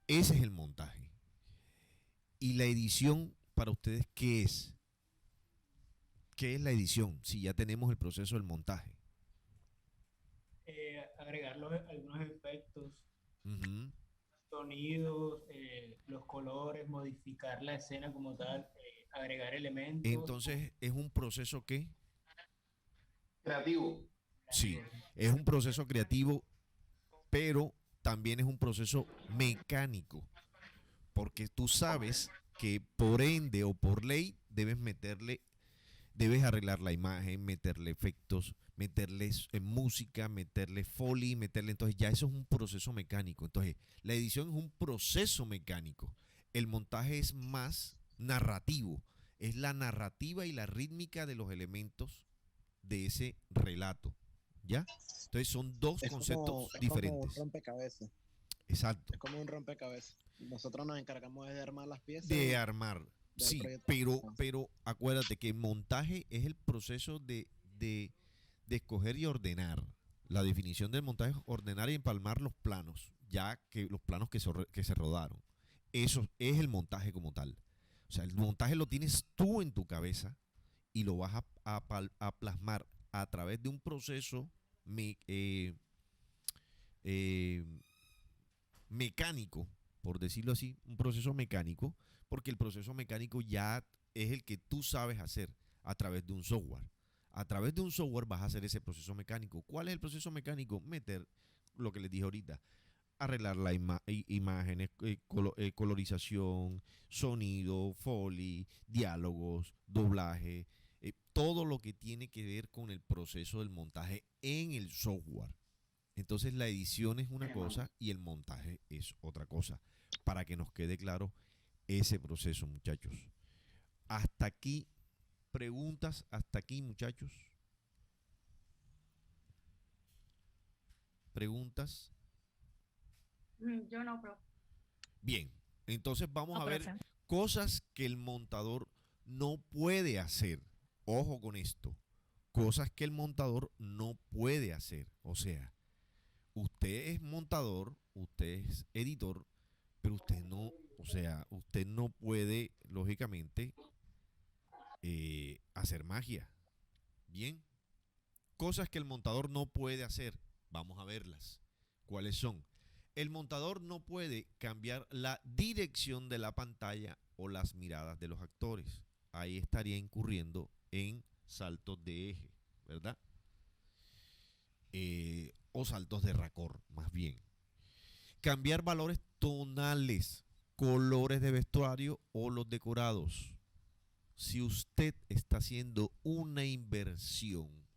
Ese es el montaje. ¿Y la edición para ustedes qué es? ¿Qué es la edición? Si ya tenemos el proceso del montaje. Agregar algunos efectos, sonidos, los colores, modificar la escena como tal, agregar elementos. Entonces, ¿es un proceso qué? Creativo. Sí, es un proceso creativo, pero también es un proceso mecánico, porque tú sabes que por ende o por ley debes arreglar la imagen, meterle efectos, meterle música, meterle foley, entonces ya eso es un proceso mecánico. Entonces, la edición es un proceso mecánico. El montaje es más narrativo, es la narrativa y la rítmica de los elementos de ese relato, ¿ya? Entonces son dos conceptos diferentes. Es como un rompecabezas. Exacto. Es como un rompecabezas. Nosotros nos encargamos de armar las piezas. De armar, sí, pero acuérdate que el montaje es el proceso de escoger y ordenar. La definición del montaje es ordenar y empalmar los planos, ya que los planos que se rodaron. Eso es el montaje como tal. O sea, el montaje lo tienes tú en tu cabeza y lo vas a plasmar a través de un proceso mecánico, por decirlo así, un proceso mecánico, porque el proceso mecánico ya es el que tú sabes hacer a través de un software. A través de un software vas a hacer ese proceso mecánico. ¿Cuál es el proceso mecánico? Meter lo que les dije ahorita, arreglar las imágenes, colorización, sonido, foley, diálogos, doblaje, todo lo que tiene que ver con el proceso del montaje en el software. Entonces la edición es una cosa y el montaje es otra cosa, para que nos quede claro ese proceso, muchachos. Hasta aquí, preguntas, hasta aquí, muchachos. ¿Preguntas? Yo no, pero. Bien, entonces vamos a ver cosas que el montador no puede hacer. Ojo con esto. Cosas que el montador no puede hacer. O sea, usted es montador, usted es editor, pero usted no, o sea, usted no puede, lógicamente, hacer magia. Bien. Cosas que el montador no puede hacer. Vamos a verlas. ¿Cuáles son? El montador no puede cambiar la dirección de la pantalla o las miradas de los actores. Ahí estaría incurriendo en saltos de eje, ¿verdad? O saltos de raccord, más bien. Cambiar valores tonales, colores de vestuario o los decorados. Si usted está haciendo una inversión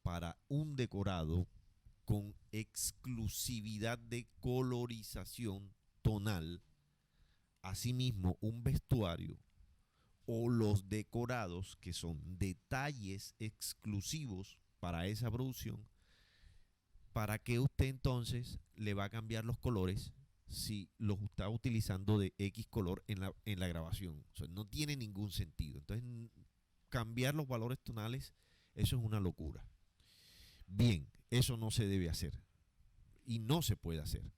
para un decorado con exclusividad de colorización tonal, asimismo un vestuario o los decorados que son detalles exclusivos para esa producción, ¿para qué usted entonces le va a cambiar los colores si los está utilizando de X color en la grabación? O sea, no tiene ningún sentido. Entonces, cambiar los valores tonales, eso es una locura. Bien, eso no se debe hacer y no se puede hacer.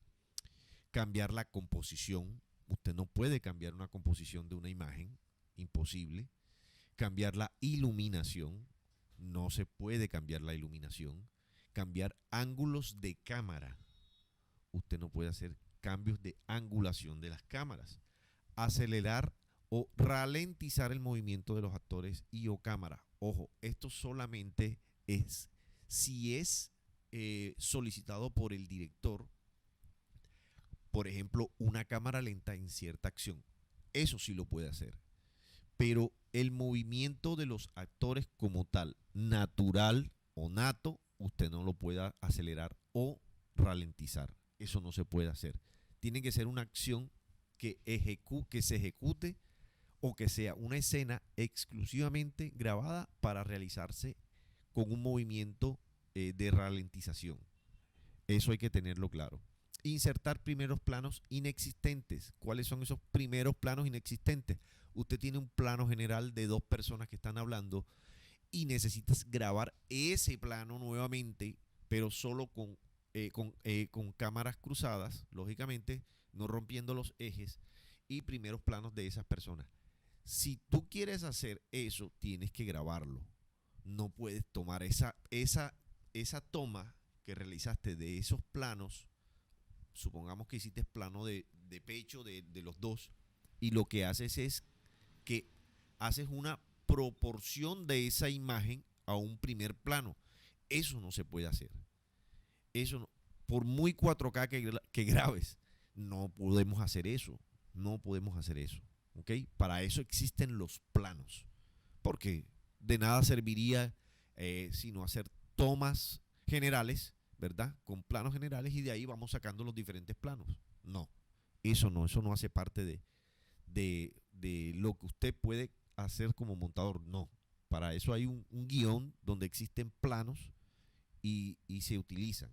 Cambiar la composición, usted no puede cambiar una composición de una imagen, imposible. Cambiar la iluminación, no se puede cambiar la iluminación. Cambiar ángulos de cámara, usted no puede hacer cambios de angulación de las cámaras. Acelerar o ralentizar el movimiento de los actores y o cámara. Ojo, esto solamente es si es solicitado por el director, por ejemplo, una cámara lenta en cierta acción. Eso sí lo puede hacer. Pero el movimiento de los actores como tal, natural o nato, usted no lo pueda acelerar o ralentizar. Eso no se puede hacer. tiene que ser una acción que se ejecute o que sea una escena exclusivamente grabada para realizarse con un movimiento de ralentización. Eso hay que tenerlo claro. Insertar primeros planos inexistentes. ¿Cuáles son esos primeros planos inexistentes? Usted tiene un plano general de dos personas que están hablando y necesitas grabar ese plano nuevamente, pero solo con cámaras cruzadas, lógicamente, no rompiendo los ejes, y primeros planos de esas personas. Si tú quieres hacer eso, tienes que grabarlo. No puedes tomar esa toma que realizaste de esos planos. Supongamos que hiciste plano de pecho de los dos, y lo que haces es que haces una proporción de esa imagen a un primer plano. Eso no se puede hacer. Eso no, por muy 4K que grabes, no podemos hacer eso. No podemos hacer eso. ¿Ok? Para eso existen los planos. Porque de nada serviría sino hacer tomas generales, ¿verdad? Con planos generales, y de ahí vamos sacando los diferentes planos. No, eso no hace parte de lo que usted puede hacer como montador. No, para eso hay un guión donde existen planos y se utilizan.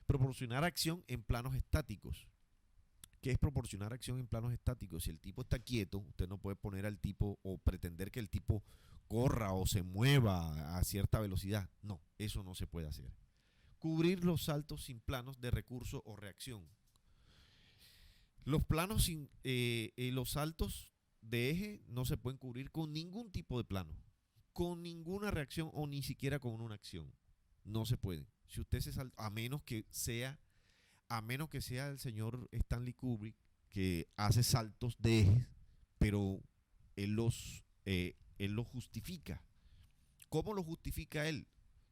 Proporcionar acción en planos estáticos. ¿Qué es proporcionar acción en planos estáticos? Si el tipo está quieto, usted no puede poner al tipo o pretender que el tipo corra o se mueva a cierta velocidad. No, eso no se puede hacer. Cubrir los saltos sin planos de recurso o reacción. Los planos los saltos de eje no se pueden cubrir con ningún tipo de plano, con ninguna reacción o ni siquiera con una acción. No se puede. Si usted se salta, a menos que sea el señor Stanley Kubrick, que hace saltos de ejes, pero él los justifica. ¿Cómo lo justifica él?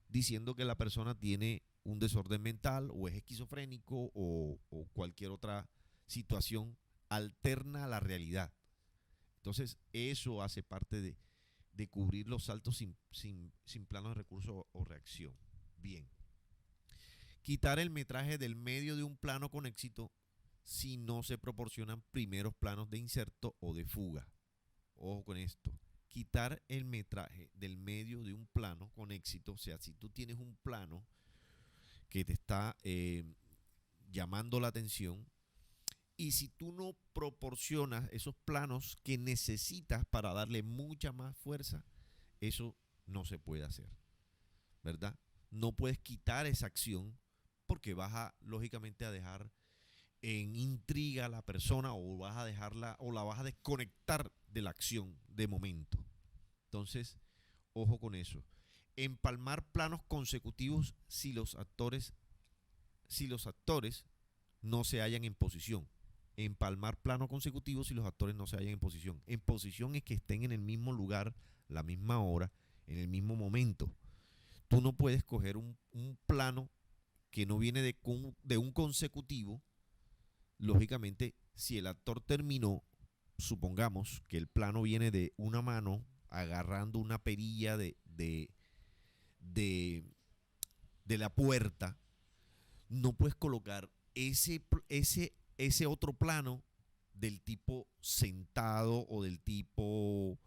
Diciendo que la persona tiene un desorden mental o es esquizofrénico o cualquier otra situación alterna a la realidad. Entonces, eso hace parte de cubrir los saltos sin planos de recurso o reacción. Bien. Quitar el metraje del medio de un plano con éxito si no se proporcionan primeros planos de inserto o de fuga. Ojo con esto. Quitar el metraje del medio de un plano con éxito. O sea, si tú tienes un plano que te está llamando la atención, y si tú no proporcionas esos planos que necesitas para darle mucha más fuerza, eso no se puede hacer, ¿verdad? No puedes quitar esa acción porque vas lógicamente a dejar en intriga a la persona, o vas a dejarla, o la vas a desconectar de la acción de momento. Entonces, ojo con eso. Empalmar planos consecutivos si los actores no se hallan en posición. Empalmar plano consecutivo si los actores no se hallan en posición. En posición es que estén en el mismo lugar, la misma hora, en el mismo momento. Tú no puedes coger un plano que no viene de un consecutivo. Lógicamente, si el actor terminó, supongamos que el plano viene de una mano agarrando una perilla de la puerta, no puedes colocar ese otro plano del tipo sentado o del tipo,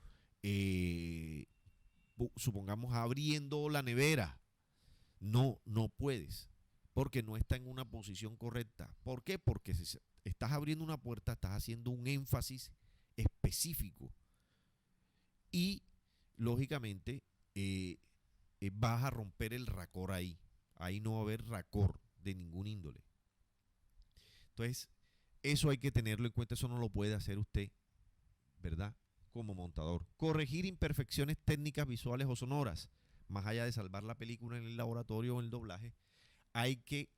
supongamos, abriendo la nevera. No puedes, porque no está en una posición correcta. ¿Por qué? Porque si estás abriendo una puerta, estás haciendo un énfasis específico y lógicamente vas a romper el racor ahí. Ahí no va a haber racor de ningún índole. Entonces, eso hay que tenerlo en cuenta. Eso no lo puede hacer usted, ¿verdad? Como montador. Corregir imperfecciones técnicas, visuales o sonoras. Más allá de salvar la película en el laboratorio o en el doblaje, hay que,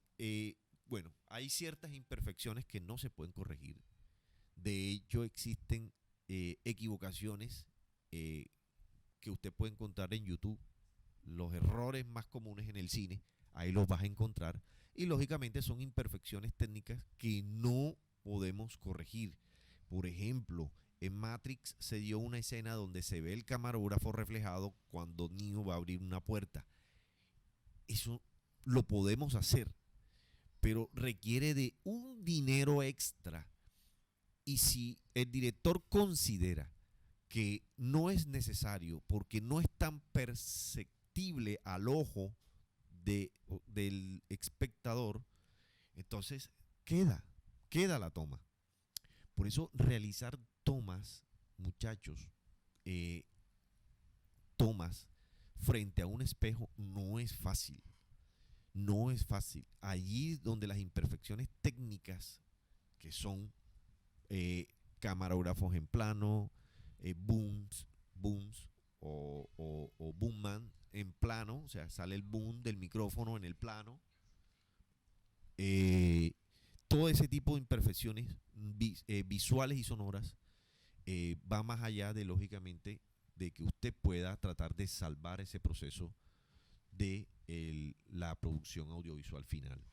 hay ciertas imperfecciones que no se pueden corregir. De hecho, existen equivocaciones que usted puede encontrar en YouTube. Los errores más comunes en el cine, ahí los vas a encontrar. Y lógicamente son imperfecciones técnicas que no podemos corregir. Por ejemplo, en Matrix se dio una escena donde se ve el camarógrafo reflejado cuando Neo va a abrir una puerta. Eso lo podemos hacer, pero requiere de un dinero extra. Y si el director considera que no es necesario porque no es tan perceptible al ojo del espectador, entonces queda la toma. Por eso realizar tomas, muchachos, tomas frente a un espejo no es fácil. No es fácil. Allí donde las imperfecciones técnicas, que son camarógrafos en plano, booms o boomman en plano, o sea, sale el boom del micrófono en el plano. Todo ese tipo de imperfecciones visuales y sonoras va más allá de, lógicamente, de que usted pueda tratar de salvar ese proceso de la producción audiovisual final.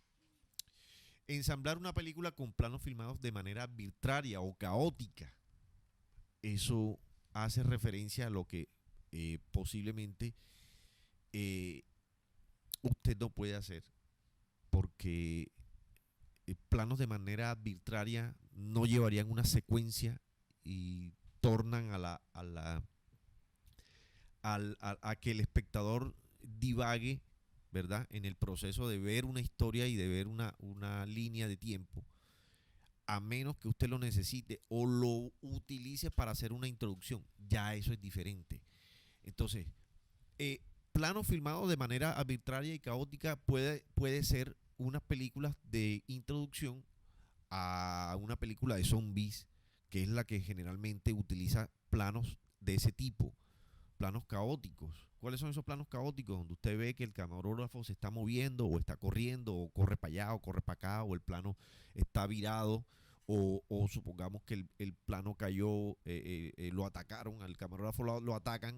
Ensamblar una película con planos filmados de manera arbitraria o caótica, eso hace referencia a lo que posiblemente usted no puede hacer, porque planos de manera arbitraria no llevarían una secuencia y tornan a que el espectador divague, ¿verdad?, en el proceso de ver una historia y de ver una línea de tiempo, a menos que usted lo necesite o lo utilice para hacer una introducción. Ya eso es diferente. Entonces, planos filmados de manera arbitraria y caótica puede ser unas películas de introducción a una película de zombies, que es la que generalmente utiliza planos de ese tipo, planos caóticos. ¿Cuáles son esos planos caóticos? Donde usted ve que el camarógrafo se está moviendo o está corriendo o corre para allá o corre para acá, o el plano está virado, o supongamos que el plano cayó, lo atacaron, al camarógrafo lo atacan